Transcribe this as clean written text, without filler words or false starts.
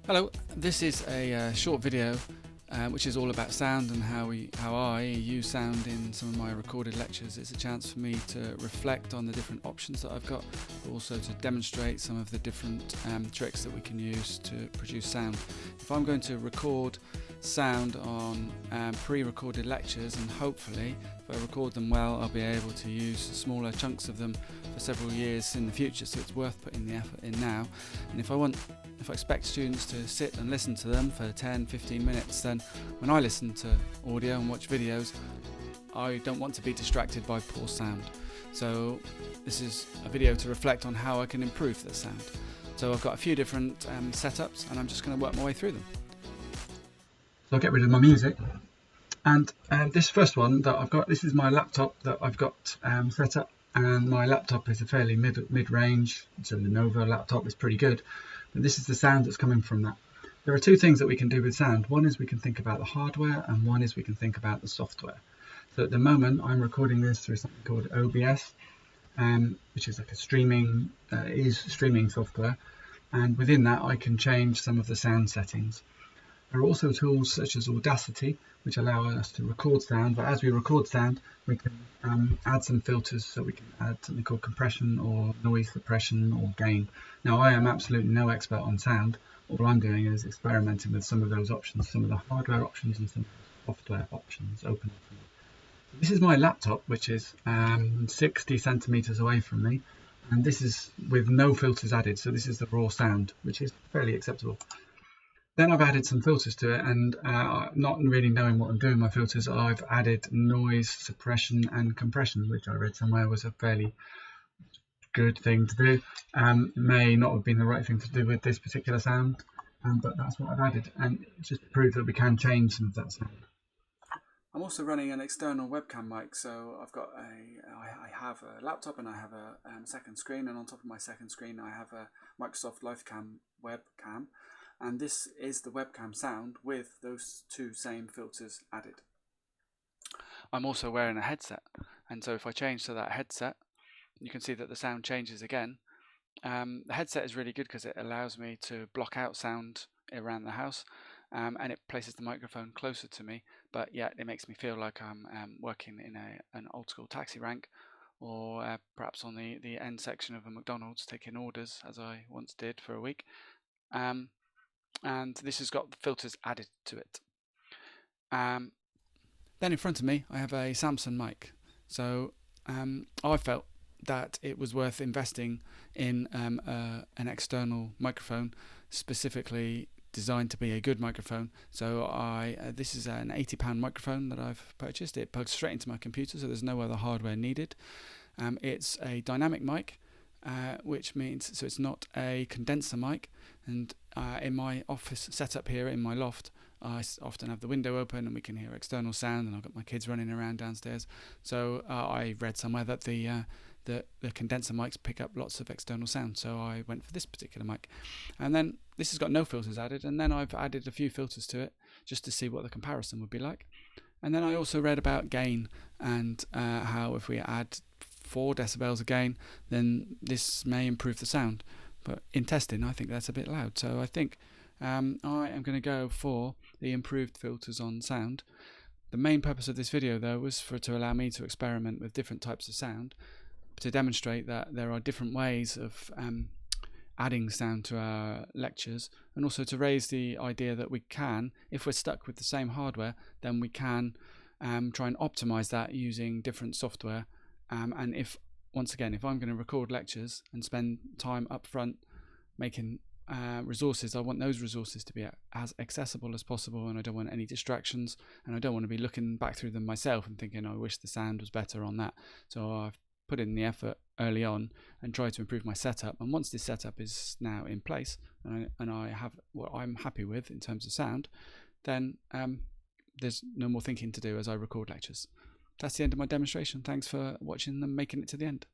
Hello, this is a short video which is all about sound and how I use sound in some of my recorded lectures. It's a chance for me to reflect on the different options that I've got, but also to demonstrate some of the different tricks that we can use to produce sound. If I'm going to record sound on pre-recorded lectures, and hopefully if I record them well I'll be able to use smaller chunks of them for several years in the future, so it's worth putting the effort in now. And if I expect students to sit and listen to them for 10-15 minutes, then when I listen to audio and watch videos, I don't want to be distracted by poor sound. So this is a video to reflect on how I can improve the sound. So I've got a few different setups, and I'm just going to work my way through them. So I'll get rid of my music, and this first one that I've got, this is my laptop that I've got set up, and my laptop is a fairly mid-range, so the Lenovo laptop is pretty good, but this is the sound that's coming from that. There are two things that we can do with sound. One is we can think about the hardware, and one is we can think about the software. So at the moment I'm recording this through something called OBS, which is like a streaming software, and within that I can change some of the sound settings. There are also tools such as Audacity which allow us to record sound, but as we record sound we can add some filters, so we can add something called compression or noise suppression or gain. Now I am absolutely no expert on sound. All I'm doing is experimenting with some of those options, some of the hardware options and some software options open. This is my laptop, which is 60 centimeters away from me, and this is with no filters added, so this is the raw sound, which is fairly acceptable. Then I've added some filters to it, and not really knowing what I'm doing with my filters, I've added noise suppression and compression, which I read somewhere was a fairly good thing to do. It may not have been the right thing to do with this particular sound, but that's what I've added, and it just proves that we can change some of that sound. I'm also running an external webcam mic, so I have a laptop and I have a second screen, and on top of my second screen I have a Microsoft Lifecam webcam, and this is the webcam sound with those two same filters added. I'm also wearing a headset, and so if I change to that headset, you can see that the sound changes again. The headset is really good because it allows me to block out sound around the house, and it places the microphone closer to me, but yet it makes me feel like I'm working in an old school taxi rank, or perhaps on the end section of a McDonald's taking orders, as I once did for a week. And this has got the filters added to it. Then in front of me I have a Samsung mic, so I felt that it was worth investing in an external microphone specifically designed to be a good microphone. So this is an £80 microphone that I've purchased. It plugs straight into my computer, so there's no other hardware needed. It's a dynamic mic, which means so it's not a condenser mic, and in my office setup here in my loft I often have the window open and we can hear external sound, and I've got my kids running around downstairs, so I read somewhere that the condenser mics pick up lots of external sound, so I went for this particular mic. And then this has got no filters added, and then I've added a few filters to it just to see what the comparison would be like. And then I also read about gain, and how if we add 4 decibels of gain, then this may improve the sound. But in testing, I think that's a bit loud, so I think I am going to go for the improved filters on sound. The main purpose of this video, though, was to allow me to experiment with different types of sound, to demonstrate that there are different ways of adding sound to our lectures, and also to raise the idea that we can, if we're stuck with the same hardware, then we can try and optimize that using different software. And if I'm going to record lectures and spend time up front making resources, I want those resources to be as accessible as possible, and I don't want any distractions, and I don't want to be looking back through them myself and thinking, oh, I wish the sound was better on that. So I've put in the effort early on and try to improve my setup, and once this setup is now in place and I have what I'm happy with in terms of sound, then there's no more thinking to do as I record lectures. That's the end of my demonstration. Thanks for watching and making it to the end.